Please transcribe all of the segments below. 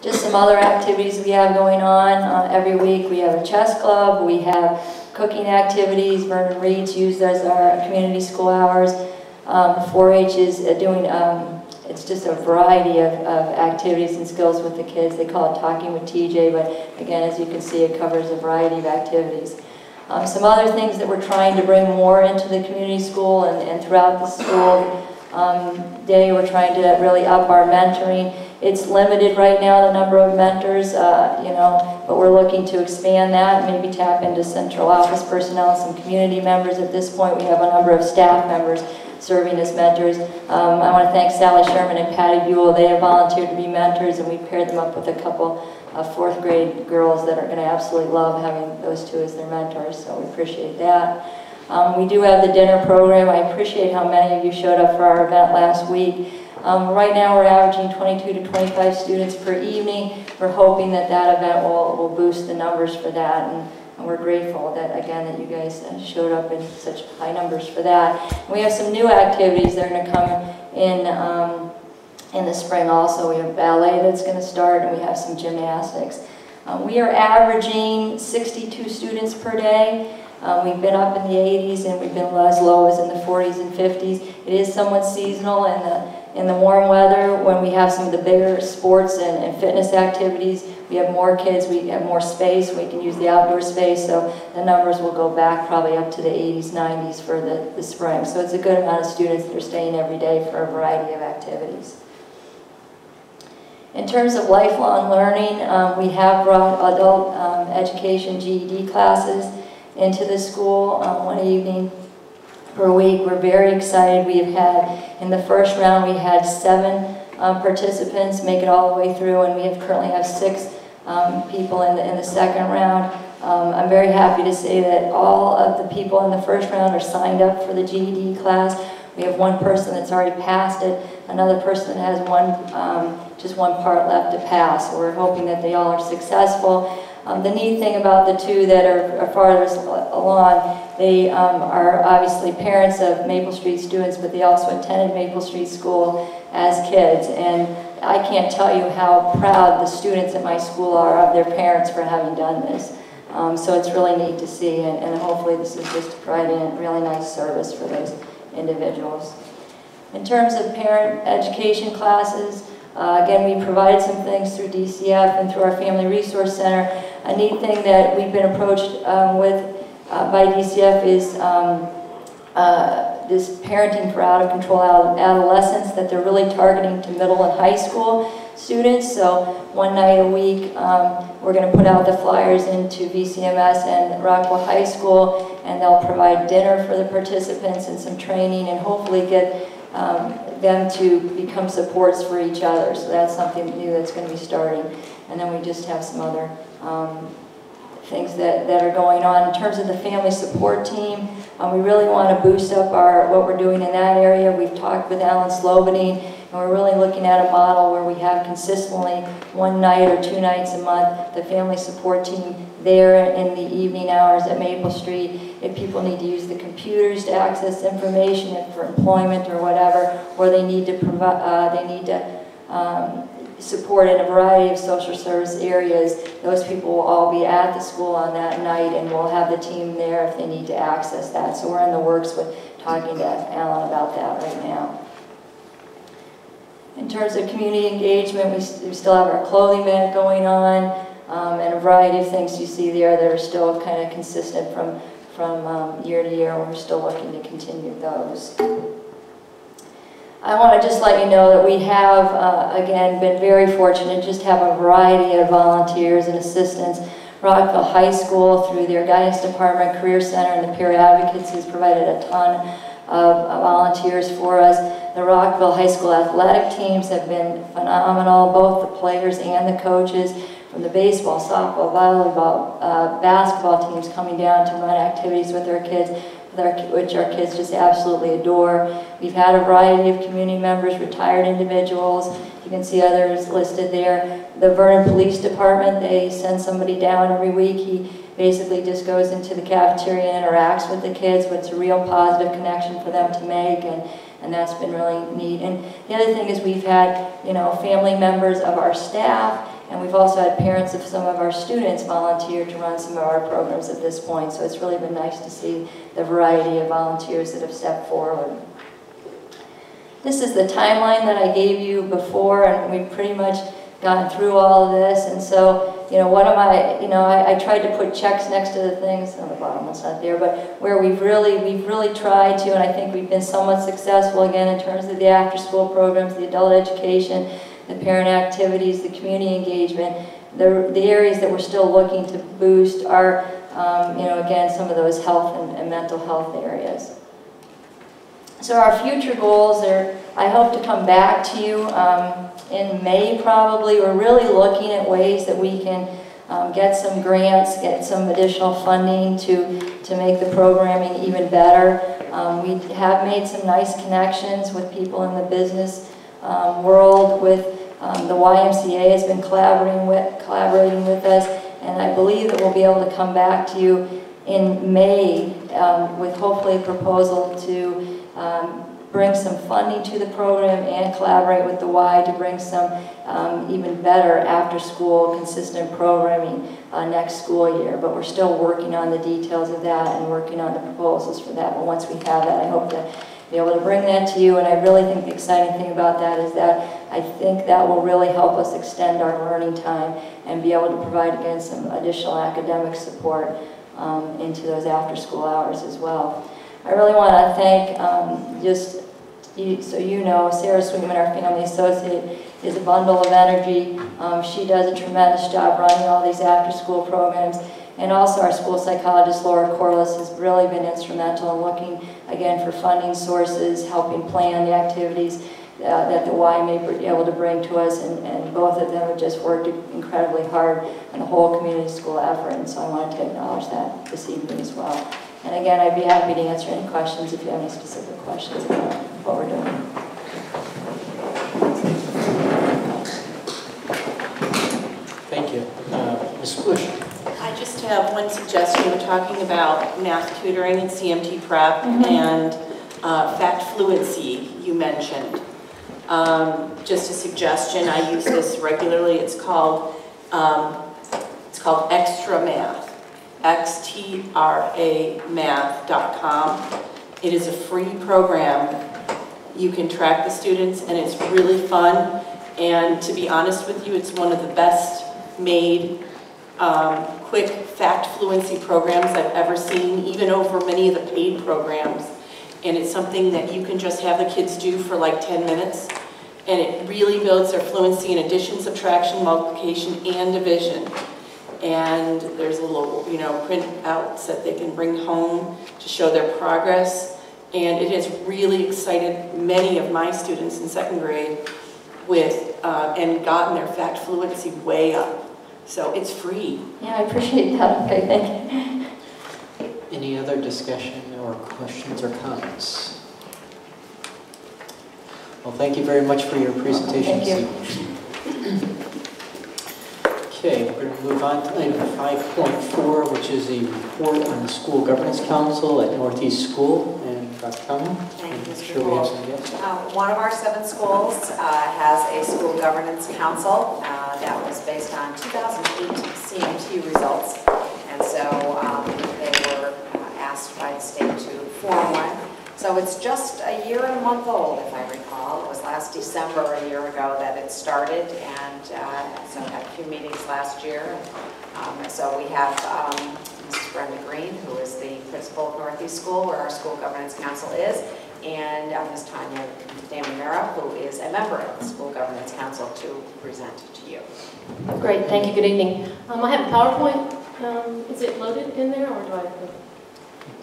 Just some other activities we have going on. Every week we have a chess club, we have cooking activities. Vernon Reads used as our community school hours. 4-H is doing, it's just a variety of activities and skills with the kids. They call it Talking with TJ, but again, as you can see, it covers a variety of activities. Some other things that we're trying to bring more into the community school and throughout the school day, we're trying to really up our mentoring. It's limited right now, the number of mentors, but we're looking to expand that, maybe tap into central office personnel and some community members. At this point, we have a number of staff members serving as mentors. I want to thank Sally Sherman and Patty Buell. They have volunteered to be mentors, and we paired them up with a couple of 4th grade girls that are going to absolutely love having those two as their mentors, so we appreciate that. We do have the dinner program. I appreciate how many of you showed up for our event last week. Right now we're averaging 22 to 25 students per evening. We're hoping that that event will boost the numbers for that, and we're grateful that, again, that you guys showed up in such high numbers for that. And we have some new activities that are going to come in the spring also. We have ballet that's going to start, and we have some gymnastics. We are averaging 62 students per day. We've been up in the 80s, and we've been as low as in the 40s and 50s. It is somewhat seasonal in the warm weather. When we have some of the bigger sports and fitness activities, we have more kids, we have more space, we can use the outdoor space, so the numbers will go back probably up to the 80s, 90s for the spring. So it's a good amount of students that are staying every day for a variety of activities. In terms of lifelong learning, we have brought adult education GED classes into the school one evening per week. We're very excited. We have had, in the first round, we had 7 participants make it all the way through, and we currently have 6 people in the second round. I'm very happy to say that all of the people in the first round are signed up for the GED class. We have one person that's already passed it, another person that has just one part left to pass. So we're hoping that they all are successful. The neat thing about the 2 that are farthest along, they are obviously parents of Maple Street students, but they also attended Maple Street School as kids. And I can't tell you how proud the students at my school are of their parents for having done this. So it's really neat to see, and hopefully this is just providing a really nice service for those individuals. In terms of parent education classes, again, we provided some things through DCF and through our Family Resource Center. A neat thing that we've been approached by DCF is this parenting for out-of-control adolescents that they're really targeting to middle and high school students. So one night a week, we're going to put out the flyers into VCMS and Rockwell High School, and they'll provide dinner for the participants and some training, and hopefully get them to become supports for each other. So that's something new that's going to be starting. And then we just have some other things that are going on. In terms of the family support team, we really want to boost up what we're doing in that area. We've talked with Alan Slobonin, and we're really looking at a model where we have consistently 1 night or 2 nights a month the family support team there in the evening hours at Maple Street. If people need to use the computers to access information for employment or whatever, or they need to support in a variety of social service areas, those people will all be at the school on that night, and we'll have the team there if they need to access that. So we're in the works with talking to Alan about that right now. In terms of community engagement, we still have our clothing event going on, and a variety of things you see there that are still kind of consistent from year to year. We're still looking to continue those. I want to just let you know that we have, again, been very fortunate to just have a variety of volunteers and assistants. Rockville High School, through their guidance department, career center, and the peer advocates, has provided a ton of volunteers for us. The Rockville High School athletic teams have been phenomenal, both the players and the coaches, from the baseball, softball, volleyball, basketball teams coming down to run activities with their kids, which our kids just absolutely adore. We've had a variety of community members, retired individuals. You can see others listed there. The Vernon Police Department, they send somebody down every week. He basically just goes into the cafeteria and interacts with the kids, but it's a real positive connection for them to make, and that's been really neat. And the other thing is we've had, family members of our staff And we've also had parents of some of our students volunteer to run some of our programs at this point. So it's really been nice to see the variety of volunteers that have stepped forward. This is the timeline that I gave you before, and we've pretty much gone through all of this. And so, you know, what am I tried to put checks next to the things on the bottom, it's not there, but where we've really tried to, and I think we've been somewhat successful again in terms of the after-school programs, the adult education, the parent activities, the community engagement. The areas that we're still looking to boost are, you know, again, some of those health and mental health areas. So our future goals are, I hope to come back to you in May probably. We're really looking at ways that we can get some grants, get some additional funding to make the programming even better. We have made some nice connections with people in the business world. With the YMCA has been collaborating with us, and I believe that we'll be able to come back to you in May with hopefully a proposal to bring some funding to the program and collaborate with the Y to bring some even better after-school consistent programming next school year. But we're still working on the details of that and working on the proposals for that. But once we have that, I hope to be able to bring that to you. And I really think the exciting thing about that is that I think that will really help us extend our learning time and be able to provide, again, some additional academic support into those after-school hours as well. I really want to thank, so you know, Sarah Sweetman, our family associate, is a bundle of energy. She does a tremendous job running all these after-school programs. And also our school psychologist, Laura Corliss, has really been instrumental in looking, again, for funding sources, helping plan the activities that the Y may be able to bring to us. And both of them have just worked incredibly hard on the whole community school effort. And so I wanted to acknowledge that this evening as well. And again, I'd be happy to answer any questions if you have any specific questions about what we're doing. Thank you. Ms. Bush. I just have one suggestion. We're talking about math tutoring and CMT prep and fact fluency you mentioned. Just a suggestion, I use this regularly. It's called Extra Math. xtramath.com. It is a free program. You can track the students, and it's really fun. And to be honest with you, it's one of the best made quick fact fluency programs I've ever seen, even over many of the paid programs. And it's something that you can just have the kids do for like 10 minutes. And it really builds their fluency in addition, subtraction, multiplication, and division. And there's a little, you know, printouts that they can bring home to show their progress. And it has really excited many of my students in second grade with, and gotten their fact fluency way up. So it's free. Yeah, I appreciate that. Okay, thank you. Any other discussion or questions or comments? Well, thank you very much for your presentation. Thank you. Okay, we're going to move on to item 5.4, which is a report on the School Governance Council at Northeast School. And Dr. Conlon, Thank you, I'm sure we have some guests. One of our 7 schools has a School Governance Council that was based on 2008 CMT results. And so they were asked by the state to form one. So it's just a year and a month old, if I recall. It was last December, a year ago, that it started, and so I had a few meetings last year. So we have Mrs. Brenda Green, who is the principal of Northeast School, where our School Governance Council is, and Ms. Tanya Damanera, who is a member of the School Governance Council, to present to you. Great, thank you, good evening. I have a PowerPoint. Is it loaded in there, or do I have to?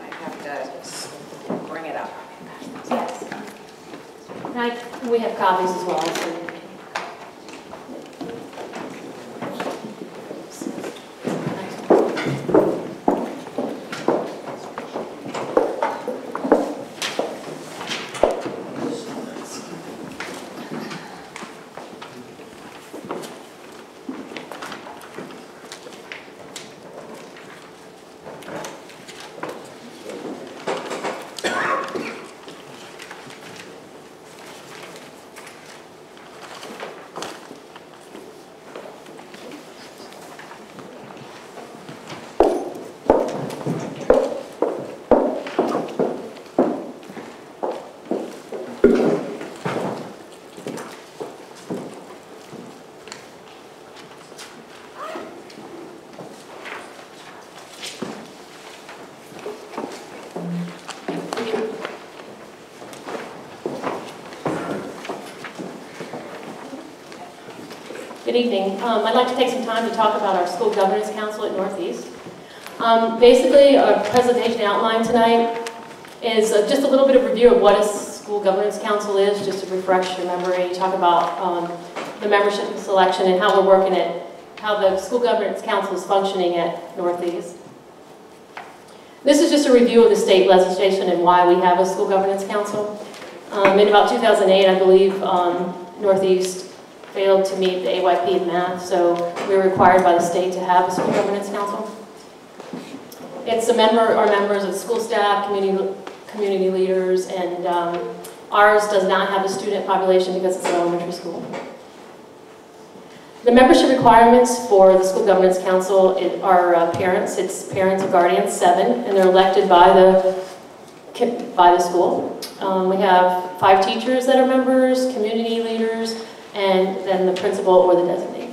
I have to bring it up. Yes. We have copies as well. So. Good evening. I'd like to take some time to talk about our School Governance Council at Northeast. Basically, our presentation outline tonight is just a little bit of review of what a School Governance Council is, just to refresh your memory, talk about the membership and selection and how we're working at, how the School Governance Council is functioning at Northeast. This is just a review of the state legislation and why we have a School Governance Council. In about 2008, I believe, Northeast failed to meet the AYP in math, so we were required by the state to have a School Governance Council. It's our members of school staff, community leaders, and ours does not have a student population because it's an elementary school. The membership requirements for the School Governance Council are parents. It's parents and guardians, 7, and they're elected by the school. We have 5 teachers that are members, community leaders, and then the principal or the designee.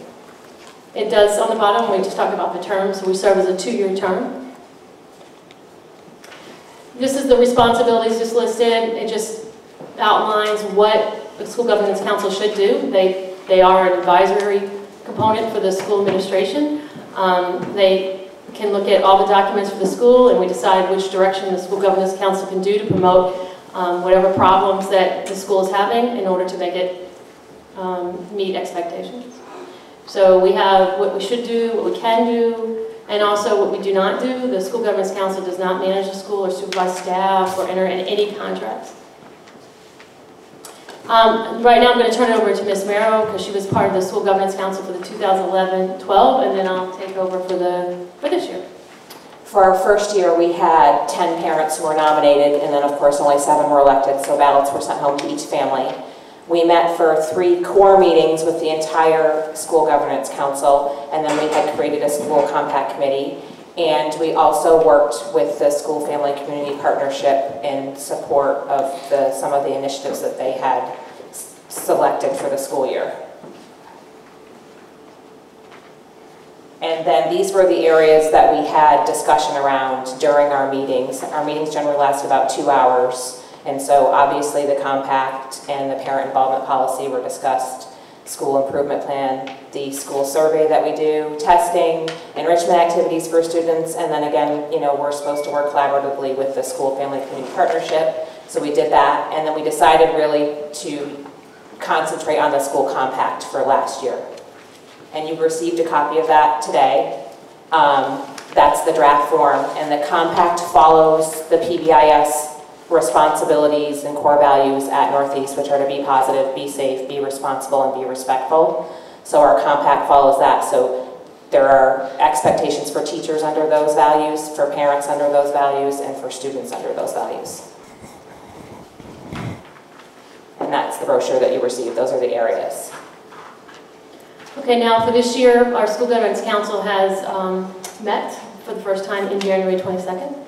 It does, on the bottom, we just talk about the term, so we serve as a 2-year term. This is the responsibilities just listed. It just outlines what the School Governance Council should do. They are an advisory component for the school administration. They can look at all the documents for the school, and we decide which direction the School Governance Council can do to promote whatever problems that the school is having in order to make it meet expectations. So we have what we should do, what we can do, and also what we do not do. The School Governance Council does not manage the school or supervise staff or enter in any contracts. Right now I'm going to turn it over to Ms. Merrow because she was part of the School Governance Council for the 2011-12, and then I'll take over for this year. For our first year, we had 10 parents who were nominated, and then of course only 7 were elected, so ballots were sent home to each family. We met for 3 core meetings with the entire School Governance Council, and then we had created a school compact committee. And we also worked with the School Family Community Partnership in support of some of the initiatives that they had selected for the school year. And then these were the areas that we had discussion around during our meetings. Our meetings generally last about 2 hours. And so obviously the compact and the parent involvement policy were discussed, school improvement plan, the school survey that we do, testing, enrichment activities for students, and then again, we're supposed to work collaboratively with the School Family Community Partnership. So we did that, and then we decided really to concentrate on the school compact for last year. And you received a copy of that today. That's the draft form, and the compact follows the PBIS responsibilities and core values at Northeast, which are to be positive, be safe, be responsible, and be respectful. So our compact follows that. So there are expectations for teachers under those values, for parents under those values, and for students under those values. And that's the brochure that you received. Those are the areas. Okay, now for this year, our School Governance Council has met for the first time in January 22nd.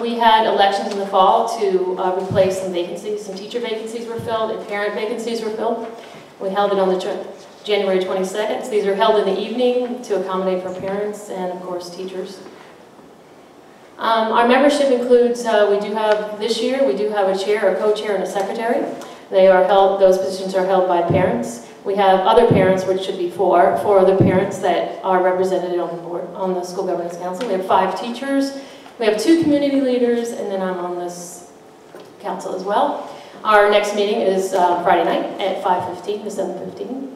We had elections in the fall to replace some vacancies. Some teacher vacancies were filled and parent vacancies were filled. We held it on the January 22nd. So these are held in the evening to accommodate for parents and, of course, teachers. Our membership includes, this year, we do have a chair, a co-chair, and a secretary. Those positions are held by parents. We have other parents, which should be 4 other parents that are represented on the board, on the School Governance Council. We have 5 teachers. We have 2 community leaders, and then I'm on this council as well. Our next meeting is Friday night at 5:15 to 7:15.